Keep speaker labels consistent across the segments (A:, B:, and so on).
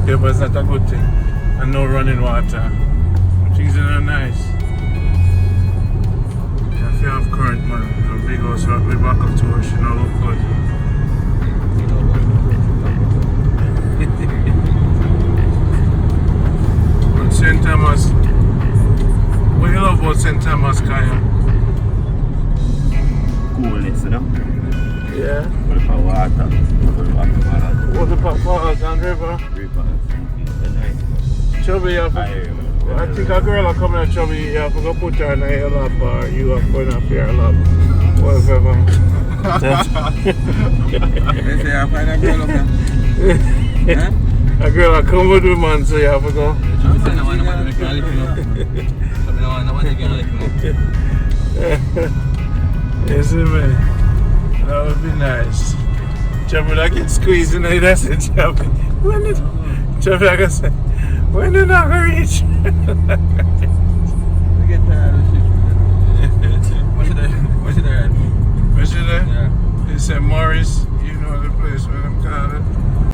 A: okay, but it's not a good thing. And no running water. Things are not nice. If you have current, man, a big house, we back up to her, she don't look good. But St. Thomas, what do you love about St. Thomas, Kaya?
B: Coolness, you know?
A: Yeah.
B: What about water?
A: What about falls and river? Chubby, you have to, I think a girl will come in Chubby, you have to go put her in your lap or you have to go in up your lap. Whatever.
C: They say I find a girl up there.
A: A girl will come with you, man, so you have to go. You see me? That would be nice. Chubby, I get squeezed in there, that's it, Chubby. When did Chubby, I can say, when did I reach?
C: We get tired of shit. What should I ride?
A: Where should I?
C: Yeah.
A: They say Morris, you know the place where I'm calling.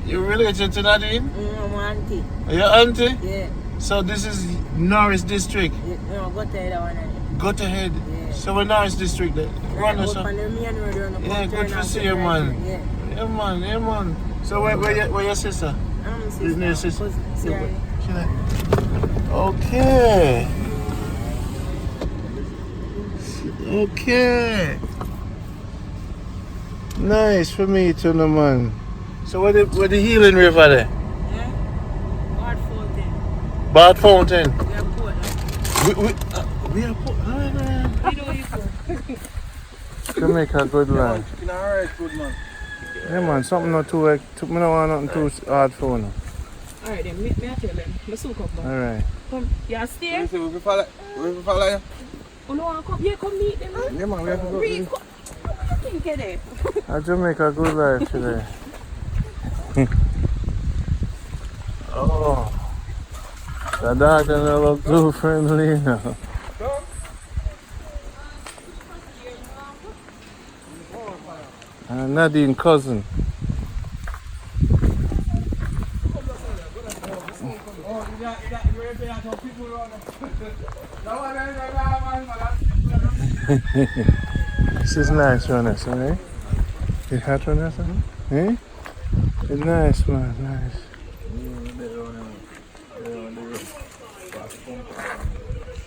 A: You related to Nadine?
D: I'm auntie.
A: Your auntie?
D: Yeah.
A: So this is Norris District.
D: No, go to that one.
A: Go to head.
D: Yeah.
A: So we're Norris District then. Run us up. Yeah, good to see you, man.
D: Yeah.
A: Yeah, man, yeah, man. So where your sister? His name is sister. Okay. Okay. Nice for me to know, man. So where the healing river there?
D: Yeah. Bad Fountain.
A: Bad Fountain.
D: We are poor.
A: We are poor.
D: We know you poor.
A: Jamaica, good land.
C: Chicken alright, good man.
A: Yeah, man, something not too me don't want nothing too hard for now.
D: Alright then, me I tell them. Me soon come back.
A: Alright.
D: Come, you stay?
C: We follow you.
D: Oh no, come. Yeah, come meet them.
C: Yeah, man, we have to go.
D: Read. What do you think of them?
A: Jamaica, good life today. Oh, the dog doesn't look too friendly now. Nadine cousin. This is nice, Vanessa, eh? It's hot, Vanessa? Eh? It's nice, man, nice.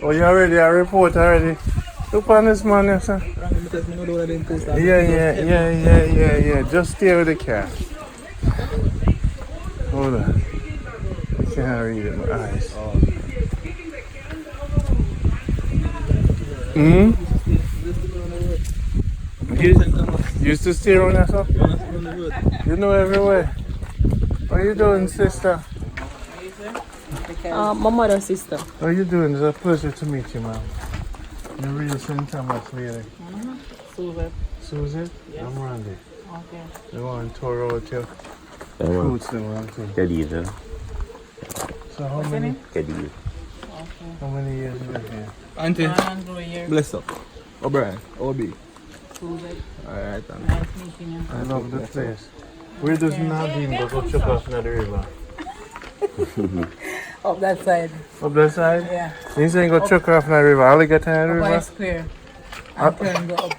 A: Oh, you already? I report already? Look on this man, yes, sir. Yeah. Just stay with the car. Hold on. I can't read it, my eyes. You used to stay around us, sir? You know everywhere. What are you doing, sister?
D: My mother's sister.
A: How are you doing? It's a pleasure to meet you, ma'am. You're real St. Thomas lady.
D: Susan.
A: Susan?
D: Yes.
A: I'm Randy.
D: Okay.
A: You want to tour out your fruits and one thing.
B: Cadiz,
A: So how many?
B: Cadiz.
A: How many years you been here?
C: Auntie, bless up. O'Brien, OB.
D: Susan.
C: Alright,
D: Nice meeting you.
A: I love the place. Where does Nadine go chuck off in the river?
D: Up that side.
A: Up that side?
D: Yeah.
A: You saying go chuck off in the river? Alligator in the
D: By
A: river?
D: square. And turn go up.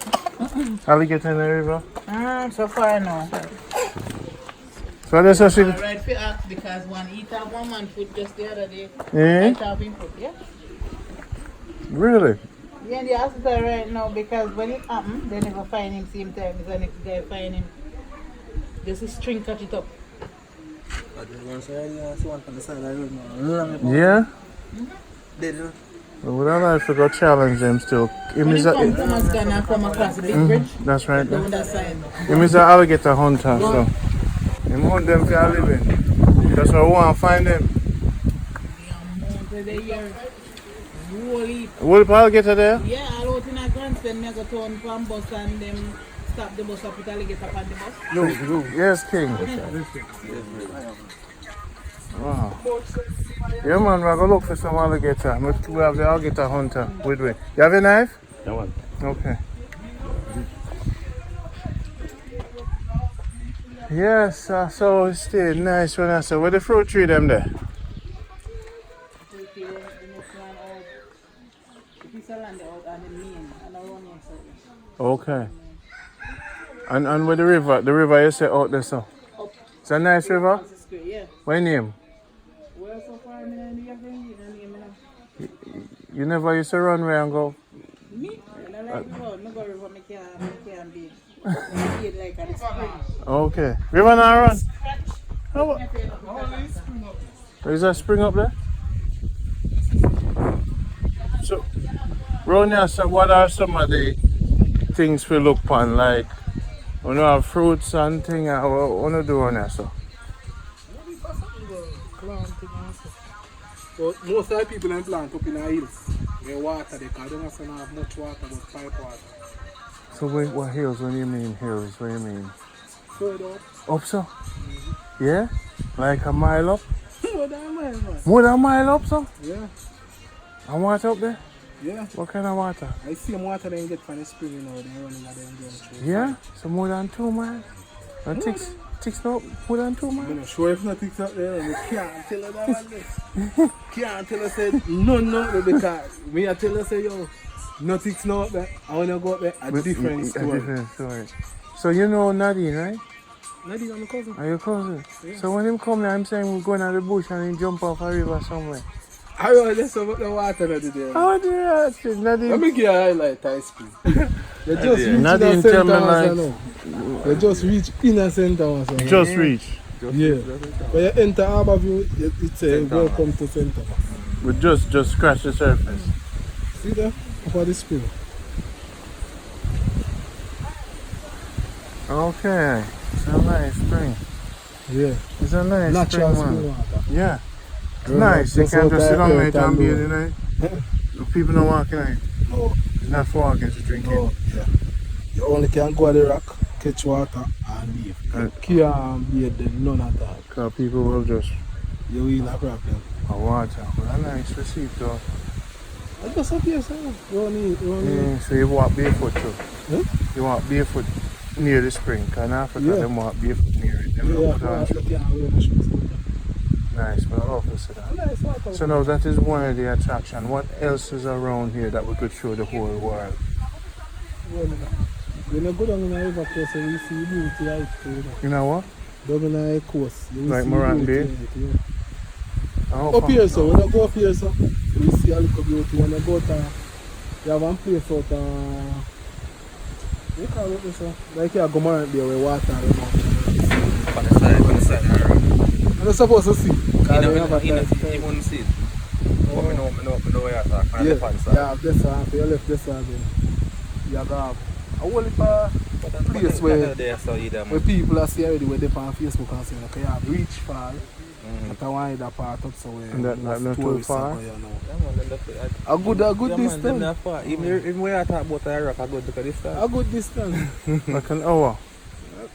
A: Alligator in the river?
D: So far no.
A: So that's how she...
D: Right for ask because one eat up one man food just the other day.
A: Eh?
D: Eat up him food, yeah?
A: Really?
D: Yeah, in the hospital right now because when it happened, they never find him same time as the next guy find him. Just a string cut it up.
A: Yeah? Well, would I like to go challenge them still?
D: When he come Thomas gonna come across the big bridge,
A: That's right.
D: down that side.
A: Him is an alligator hunter, so him hunt them for a living. That's why we want to find them. Wolf alligator there?
D: Yeah, all out in a grandstand, me go turn from bus and them stop the bus up with alligator on the bus.
A: Yes, King. Wow. Yeah, man, we're going to look for some alligator. We have the alligator hunter with me. You have a knife?
B: No one.
A: Okay. Yes, so it's still nice when I say, where the fruit tree them there?
D: The next one out. The piece of land out and the main and around here. So
A: Okay. And where the river you say out there so?
D: up.
A: It's a nice river?
D: Francis Square, yeah.
A: What your name?
D: Well, so far, I don't have any name now.
A: You never used to run away and go?
D: Me? And I like go. I go river, I can't be. I feel like at the spring.
A: Okay. River now run? How about? Is there a spring up there? So, Ronia, so what are some of the things we look upon? Like, you know, fruits and things, what want to do on there, so?
C: So most of the people in plant up in the hills. They water, they don't have much water, but pipe water.
A: So what hills? What do you mean hills? What do you mean?
C: Further up.
A: Up so? Yeah? Like a mile up?
C: More than a mile, man.
A: More than a mile up so?
C: Yeah.
A: And water up there?
C: Yeah.
A: What kind of water?
C: I see them water they get from the spring, you know, they're running at them through.
A: Yeah? So more than 2 miles? And ticks no more than 2 miles?
C: I'm not sure if nothing's up there, I can't tell her that one this. Can't tell her say no because me I tell her say yo, nothing's not up there. I wanna go up there, a different story.
A: A different story. So you know Nadine, right?
C: Nadine, I'm a cousin.
A: Are your cousin?
C: Yeah.
A: So when him come there, I'm saying we're going out the bush and he jump off a river somewhere.
C: I want to about the water that there.
A: How do you Nadine?
C: Let me give you a highlight high school. They just reach
A: Nadine
C: in the
A: tell me
C: center
A: like-
C: now. They just reach in the center or something.
A: Just reach.
C: Yeah. When you enter Harborview, it's a welcome to center.
A: We just scratch the surface.
C: See there? Up at the spring.
A: Okay. It's a nice spring.
C: Yeah.
A: It's a nice
C: Natural
A: spring,
C: spring
A: man.
C: water.
A: Yeah. It's
C: Yeah,
A: nice. You
C: just
A: can't
C: out
A: just sit
C: there,
A: on
C: earth
A: it and
C: and
A: be
C: do
A: in it. The people don't walk in it.
C: No.
A: It's not for walking, it's drinking.
C: No. Yeah. You only can go at the rock, catch water and leave. Can't be there, none at all.
A: Because people will just
C: You will have a problem.
A: water. But a nice receipt though.
C: I just up here, sir. You only.
A: Yeah, so you walk barefoot too.
C: Huh?
A: You walk barefoot near the spring. Because in Africa,
C: Yeah.
A: they walk barefoot near it. They don't put on shoes. Nice, but I love to see that.
C: Nice water.
A: So now that is one of the attractions. What else is around here that we could show the whole world?
C: When you go down in the river coast, you see beauty right there.
A: You know what?
C: Down in the coast, you
A: Like
C: see
A: Moran
C: beauty
A: Bay?
C: right there.
A: How
C: Up
A: far?
C: here, so when you go up here, so you see a little beauty. When you go to, you have one place out you call it this, like you go Moran Bay where water and
B: On the side of the road.
C: you're supposed to see. Because they have a
B: You
C: type.
B: wouldn't see it. But I know where you're talking. On
C: Yeah,
B: the left hand side.
C: yeah, this one, if you left this one, then you have a whole heap of place where people are see already where they on Facebook and saying, okay, you have reach fall. But I want that part up so where
A: And that not too far?
C: A good distance.
B: Even when I talk about the rock, I go look at this
C: A good distance.
A: Like an hour.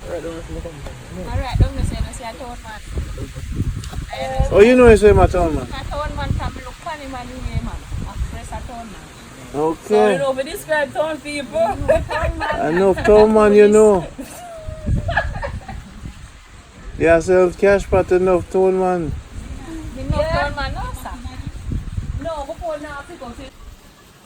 E: Alright, don't say no, say a town man.
A: Oh, you know you say my town man.
E: A town man can look funny man in here, man. Press a town man. So you
A: Okay.
E: know, we describe town people.
A: Enough town man, you know. Yeah, sell cash pot enough town man.
E: You know town man, no, sir. No, before now, people say.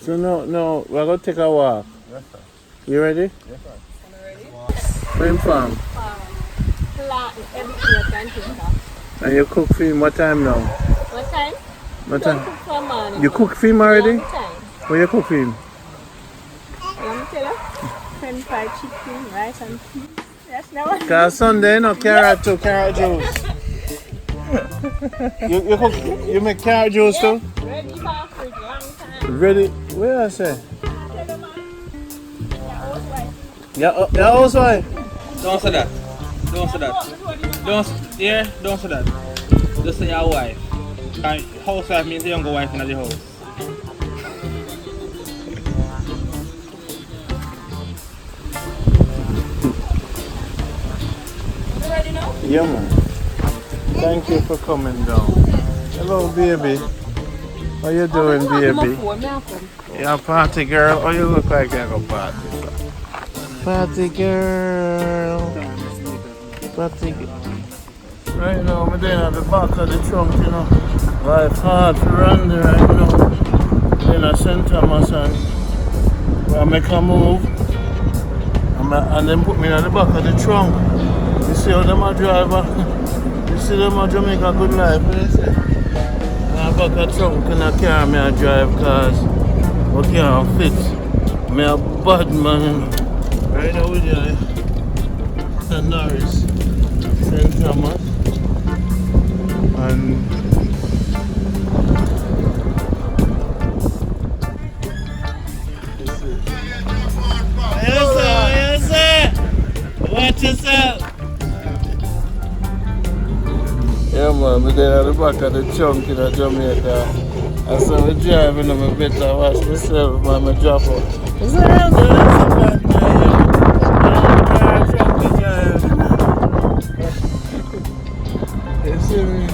A: So no, we're gonna take a walk.
B: Yes, sir.
A: You ready?
B: Yes, sir.
A: Where from?
E: Plant every year, can't you, sir?
A: And you cook for him what time now?
E: What time?
A: What
E: Don't
A: time?
E: cook for morning.
A: You cook for him already?
E: Long time.
A: What you cook for him?
E: You want me to tell you? French fried chicken, rice and peas. That's not what.
A: Cause Sunday, no carrot too, carrot juice. you cook, you make carrot juice too?
E: Ready for fridge, long time.
A: Ready? Where I say?
E: Tell you, man. Yeah, housewife.
A: Yeah, housewife.
B: Don't say that. Don't say that. Don't say that. Just say your wife. And housewife means the younger wife in the house.
E: You ready now?
A: Yeah, man. Thank you for coming down. Hello, baby. How you doing, baby? You're a party girl. Oh, you look like you're a party. Party girl.
B: fatigue.
A: Right now, I'm there at the back of the trunk, you know. Life hard to run there right now. Then I St. Thomas and I make a move. And then put me at the back of the trunk. You see how them a drive You see them a Jamaica good life, you see? And I back of the trunk and I carry me a drive cause I can't fit. Me a bad man. Right now with you, St. Norris, St. Thomas. And yes sir. Watch yourself. Yeah man, we're there at the back of the trunk in Jamaica. And so we're driving and I better watch myself, man, I drop out. It's a bad man. You see me?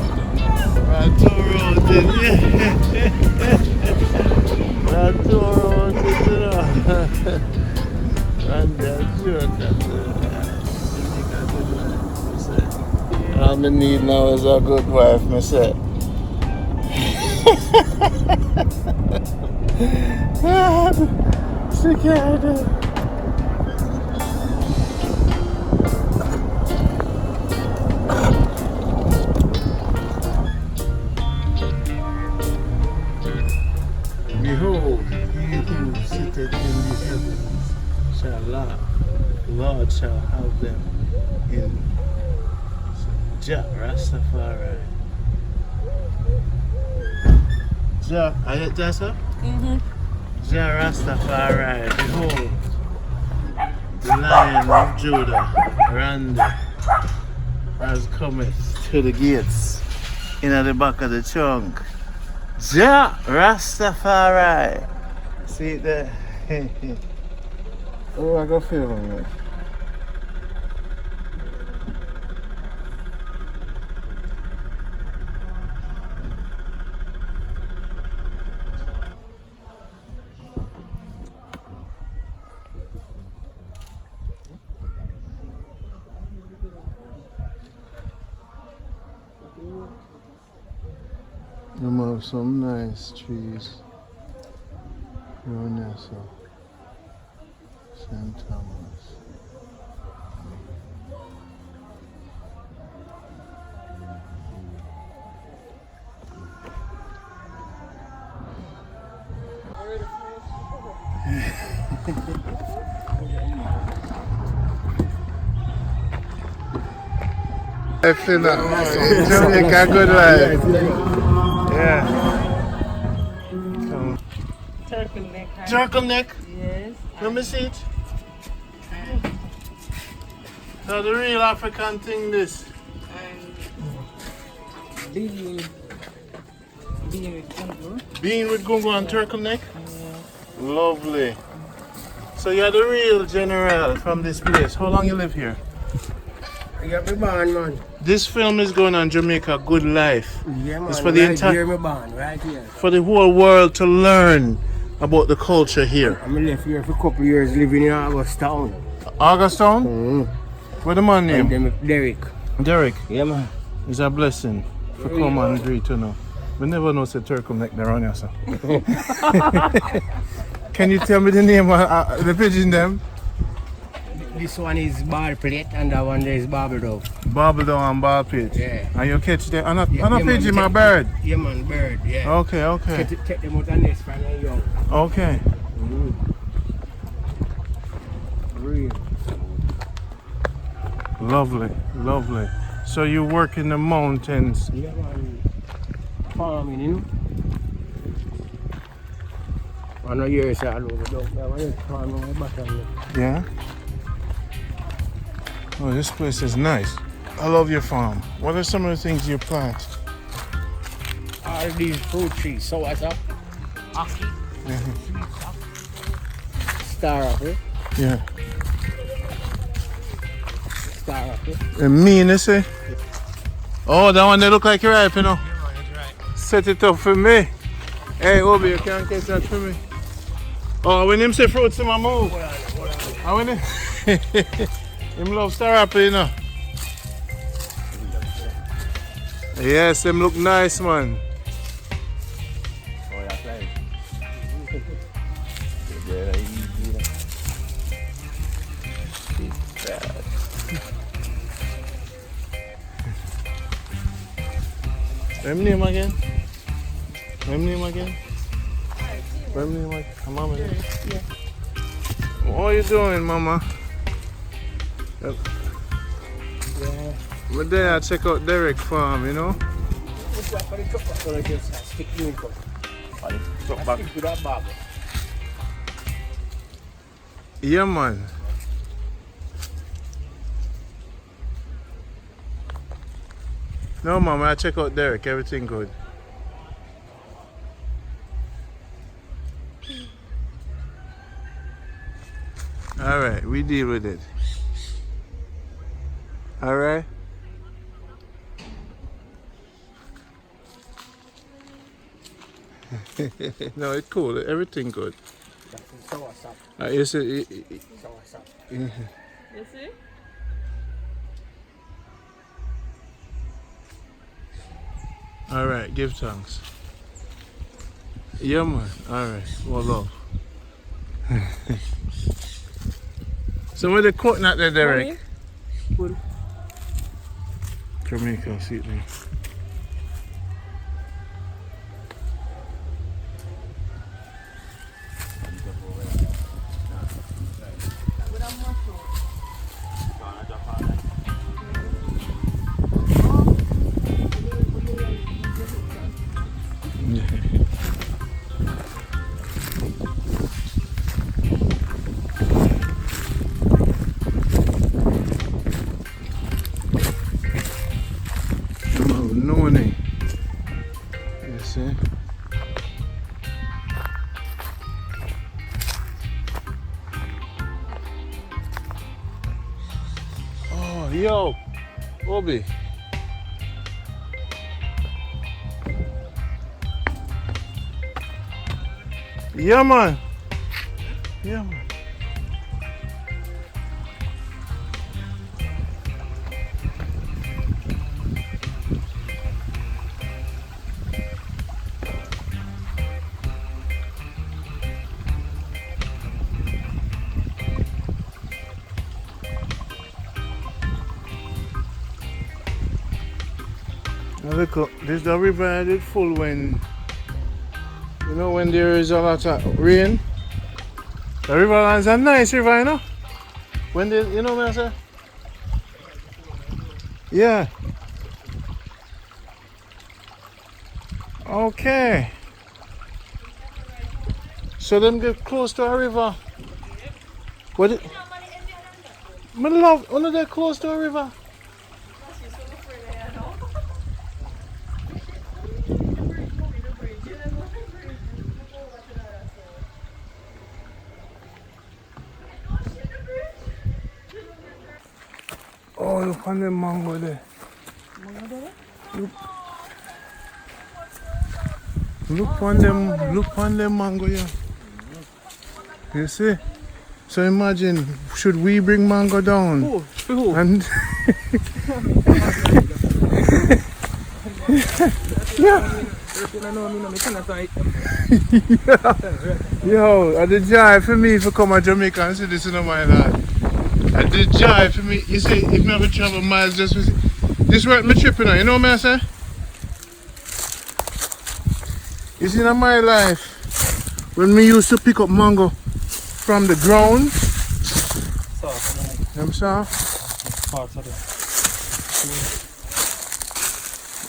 A: Right two roads in here. Right two roads in there. And that's good. All I need now is a good wife, me say. She can't do it. Behold, he who sitteth in the heavens shall laugh. The Lord shall have them in Jah Rastafari. Jah, are you Jah, sir? Jah Rastafari, behold, the Lion of Judah, Randy, has cometh to the gates in at the back of the trunk. Jah Rastafari. See it there? Oh, I got feeling it. You have some nice trees around there, so St. Thomas. I feel that Jamaica good life. Yeah.
D: Turtleneck.
A: Turtleneck?
D: Yes.
A: Let me see it. So the real African thing this.
D: And bean with gungo.
A: Bean with gungo and turtleneck? Lovely. So you're the real general from this place. How long you live here?
F: I got me born, man.
A: This film is going on Jamaica Good Life.
F: Yeah, man.
A: It's for the
F: right
A: entire,
F: here, me born, right here.
A: for the whole world to learn about the culture here.
F: I left here for a couple of years living in Augustown.
A: Augustown?
F: Mm-hmm.
A: What the man
F: And
A: name?
F: then Derrick.
A: Derrick.
F: Yeah, man.
A: It's a blessing for come and greet to know. We never know say turtleneck there on here, sir. Can you tell me the name of the pigeon them?
F: This one is ball plate and that one there is barbel dove.
A: Barbel dove and ball pit.
F: Yeah.
A: And you catch them? And a
F: Yeah,
A: pigeon,
F: man,
A: my bird.
F: Yeah, man, bird, yeah.
A: Okay, okay.
F: Take them out and nest from when young.
A: Okay.
F: Real.
A: Lovely, lovely. So you work in the mountains.
F: Yeah, man. Farming, you know. I know years all over down there. I went farming my back on there.
A: Yeah? Oh, this place is nice. I love your farm. What are some of the things you plant?
F: All these fruit trees. So what's up? Ackee. Star apple.
A: Yeah.
F: Star apple.
A: And mean, you say? Oh, that one they look like you're ripe, you know? Set it up for me. Hey, Obi, you can't catch that for me. Oh, when him say fruits, him a move. And when him love star apple, you know? Yes, them look nice, man.
B: Oh, that's right. Yeah, easy.
A: What's name again? What's name again? What's name again? Mama.
E: Yeah.
A: What are you doing, Mama?
F: Yeah.
A: We're there to check out Derrick farm, you know?
F: What's that for the truck? So I just stick you in for
B: Truck back.
F: stick to that bag.
A: Yeah, man. No, Mama, I check out Derrick. Everything good. Alright, we deal with it. Alright? No, it's cool. Everything good.
F: That's sour sap.
A: You see,
F: Sour sap.
E: You see?
A: alright, give thanks. Yeah, man. Alright, well, love. So, where the coconut there, Derrick?
F: Good.
A: Jamaica, see it me. No name. You see? Oh, yo, Obi. Yeah, man. Yeah, man. Now look, this the river is full when, you know, when there is a lot of rain. The river is a nice river, you know. When there, you know what I say? Yeah. Okay. So them get close to a river. What? My love, when they close to a river. Oh, look on the mango there. Look on them mango here. You see? So imagine, should we bring mango down?
F: Who?
A: And yeah. Yo, I did jive for me for come to Jamaica and see this in my land. I did jive for me. You see, if me have to travel miles just with this worth my trip, you know what I say? You see, in my life, when me used to pick up mango from the ground, them soft.
B: Parts of it.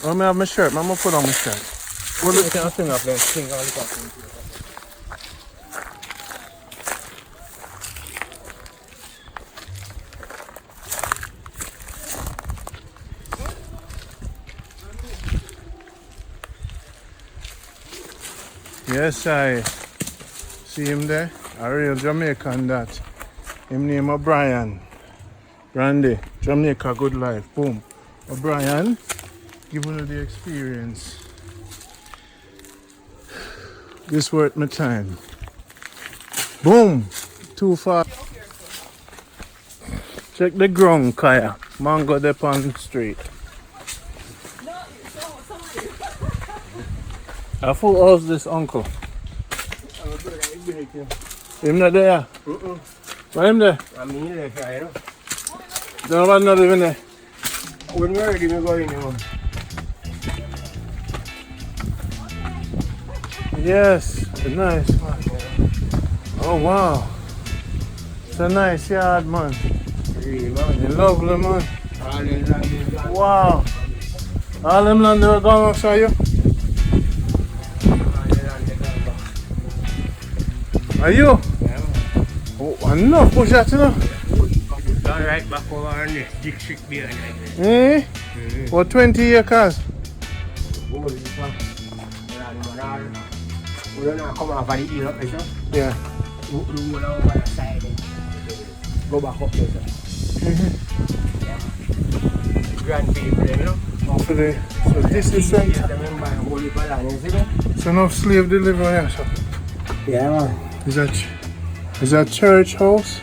A: Oh, me have my shirt, I'm gonna put on my shirt.
B: What do you think of them? Think all the
A: Yes, I see him there. A real Jamaican that. Him name O'Brien. Randy, Jamaica good life. Boom. O'Brien, give you the experience. This worth my time. Boom. Too far. Check the ground, Kaya. Mango up on the street. A full house this uncle. Him not there? Why him there?
F: I mean, you know.
A: Don't nobody not even there.
F: When we're ready, we're going, you know.
A: Yes, it's nice. Oh wow. It's a nice yard, man.
F: Really, man.
A: It's lovely, man.
F: All them land is gone.
A: Wow. All them land are gone, show you?
F: All them land is gone.
A: Are you?
F: Yeah, man.
A: Oh, enough push that, you know?
F: Gone right back over on this district behind it.
A: Eh? What 20 acres?
F: Oh, this one. We don't know come off of the hill up there, sir.
A: Yeah.
F: We go over the side there. Go back up there, sir. Yeah. Grand people there, you know.
A: So this is center.
F: Remember, holy balance, you see that?
A: So enough slave delivery here, so.
F: Yeah, man.
A: Is that church house?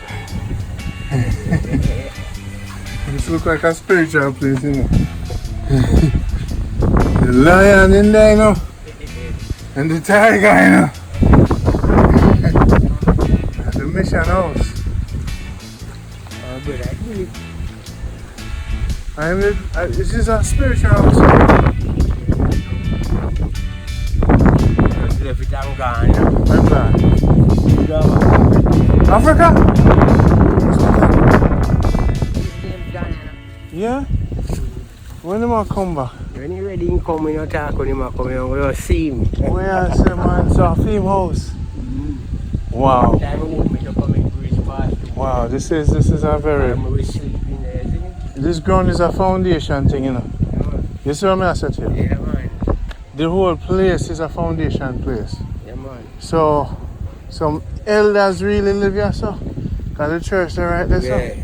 A: This look like a spiritual place, you know. The lion in there, you know. And the tiger, you know. The mission house.
F: Oh, but I believe.
A: This is a spiritual house.
F: Just left it and gone, you know.
A: Where's that? Africa? Yeah? When am I come back?
F: When you ready, you come in and talk when you come in and you see me.
A: Where I say, man, it's a theme house. Wow.
F: Time you want me to come in bridge past you.
A: Wow, this is a very...
F: Time we sleep in there, isn't it?
A: This ground is a foundation thing, you know.
F: Yeah, man.
A: You see what I said to you?
F: Yeah, man.
A: The whole place is a foundation place.
F: Yeah, man.
A: So, some elders really live here, so? Because the church is right there, so?
F: Yeah.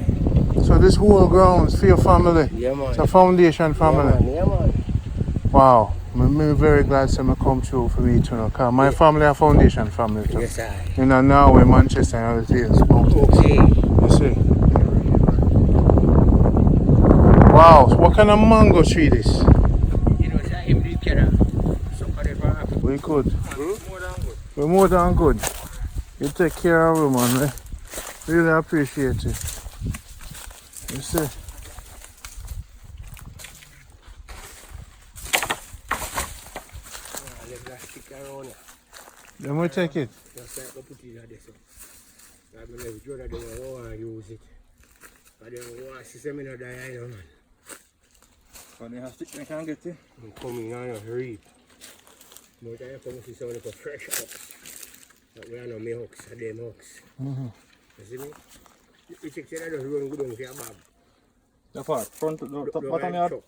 A: So this whole ground is for your family.
F: Yeah, man.
A: It's a foundation family.
F: Yeah, man.
A: Wow. I'm very glad to come through for me too, because my family are foundation family too.
F: Yes, I.
A: You know, now in Manchester and other things.
F: Okay.
A: You see? Wow, so what kind of mango tree this?
F: You know, sir, him did kind of somebody for Africa.
A: We good.
F: More than good.
A: We're more than good. You take care of them, man. Eh? Really appreciate it. You see? Then we take it.
F: Just like we put it in there, so. I mean, if you don't want to use it. But then we want to see them in the diet, man.
B: When you have to, you can't get it.
F: I'm coming on and reap. But I come to see some of the fresh hooks. But we are not my hooks, are them hooks. You see me? You check that I just run good on your bag.
B: The part, front, no, top,
F: The
B: bottom
F: right
B: yard.
F: truck.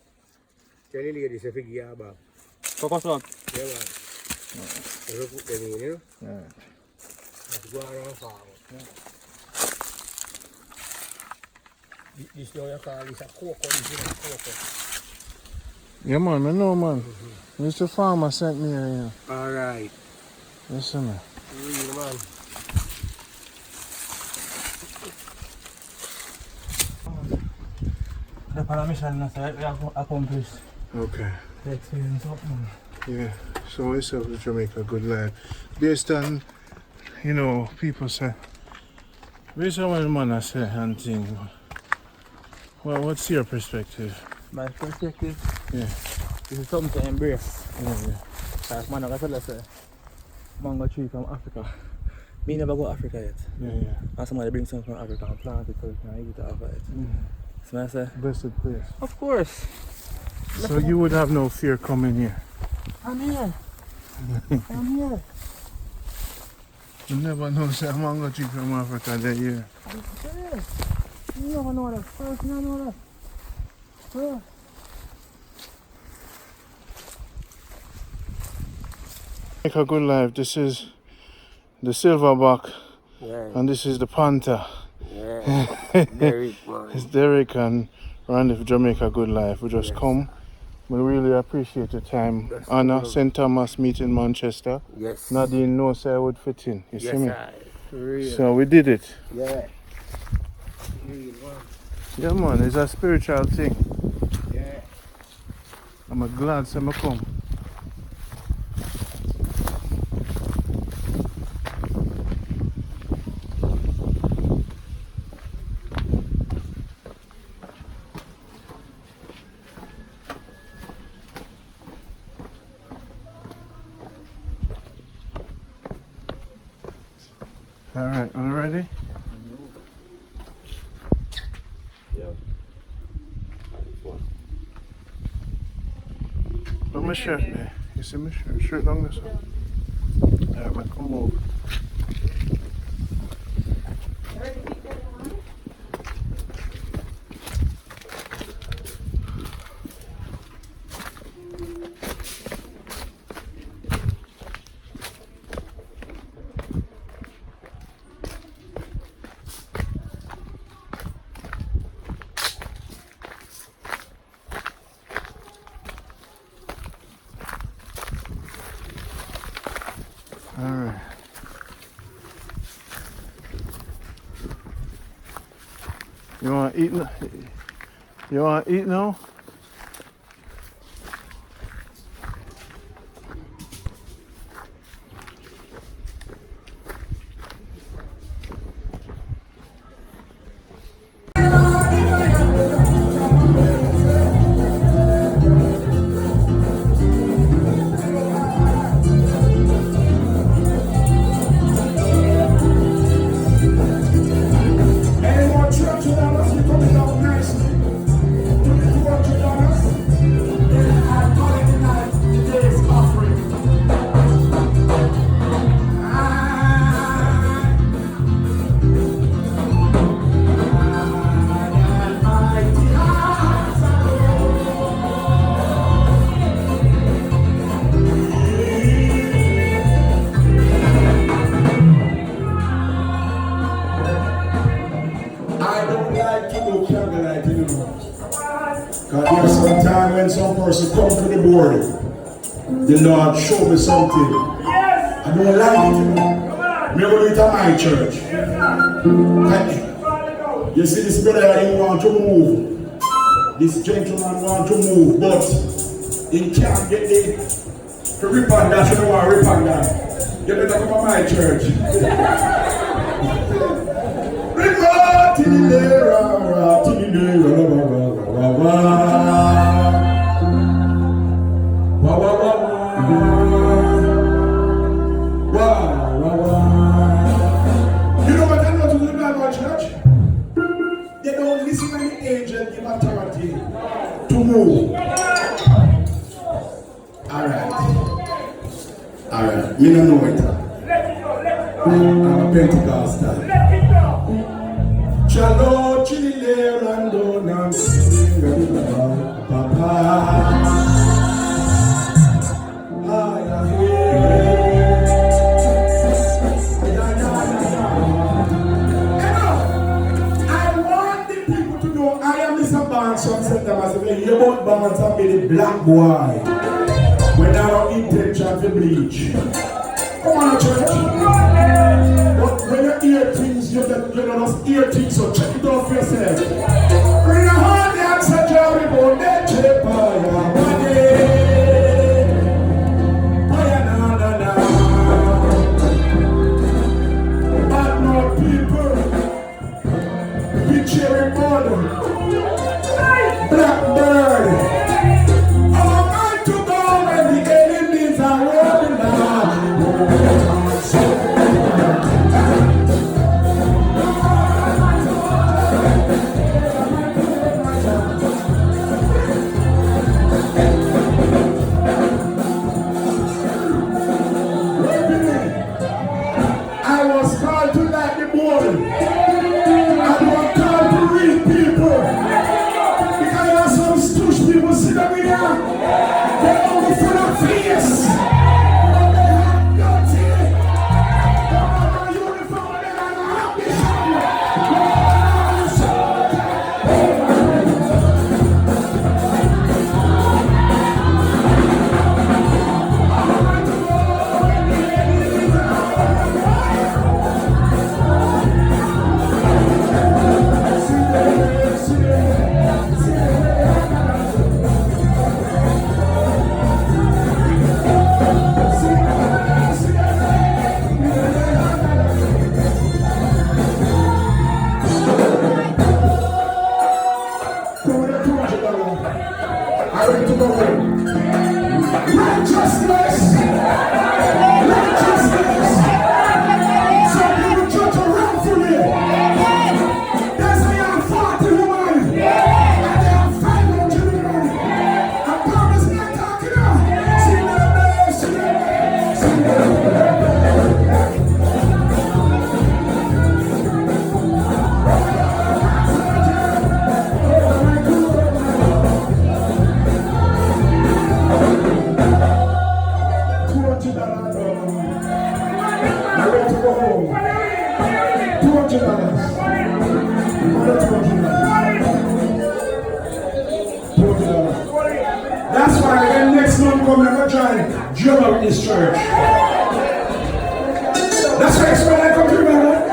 F: Tell the ladies if you give your bag.
B: Focus on.
F: Yeah, man. You put them in, you know?
B: Yeah.
F: Let's go around forward. This now you call this a cocoa, this is a cocoa.
A: Yeah, man, I know, man. Mr. Farmer sent me here, you know.
F: Alright.
A: Listen, man.
F: Real, man.
B: The mission we have accomplished.
A: Okay.
B: The experience of man.
A: Yeah. So it's a Jamaica good life. Based on, you know, people say, based on what the man I say and thing. Well, what's your perspective?
B: My perspective,
A: Yeah.
B: this is something to embrace.
A: Yeah.
B: Like man, like I said, I say, mango tree from Africa. Me never go to Africa yet.
A: Yeah.
B: And somebody brings something from Africa and plant it so we can eat it off of it. So I say,
A: Blessed place.
B: of course.
A: So you would have no fear coming here?
B: I'm here. I'm here.
A: You never know, say, a mango tree from Africa there, yeah.
B: I'm serious. You never know that. First, you know that. First.
A: Make a good life. This is the silverback
F: Yeah.
A: and this is the panther.
F: Yeah. Derrick, man.
A: It's Derrick and Randy for Jamaica Good Life. We just come. We really appreciate your time.
F: That's
A: Anna,
F: cool.
A: St. Thomas meet in Manchester.
F: Yes.
A: Nadine knows I would fit in. You see
F: Yes,
A: me?
F: I. Real.
A: So we did it.
F: Yeah. Real, man.
A: Yeah, man. It's a spiritual thing.
F: Yeah.
A: I'm glad to come. Alright, are you ready?
F: Yeah.
A: Put my shirt there. You see my shirt? Shirt down this one. Alright, man, come over. Alright. You want to eat now? You want to eat now?
G: Anyone $200 you coming down nicely? $200? Then I call it tonight today's offering. I don't like to do candlelight anymore. Because there's some time when some person come to the board, the Lord show me something. I don't like it anymore. Me go do it at my church. You see this brother, he want to move. This gentleman want to move, but he can't get the rip on that. You don't want to rip on that. You better come to my church. You know what I know to do about church? They don't listen to the angel give authority to move. Alright. You don't know it. I'm a Pentecostal. Chalo chile rando nam papa. I want the people to know I am Mr. Barnes from St. Thomas. You want Barnes and be the black boy when I have intention to bleach. Come on, church. But when you hear things, you don't just hear things, so check it out for yourself. Bring a hand and say, Jerry, go, they check by your body. But no people, we cherry border, blackbird. Our mind to go when the enemies are rolling down. $200. I'm ready to go home. $200. $200. That's why when next month come, I'm going to join Jamaican this church. That's why I come to remember.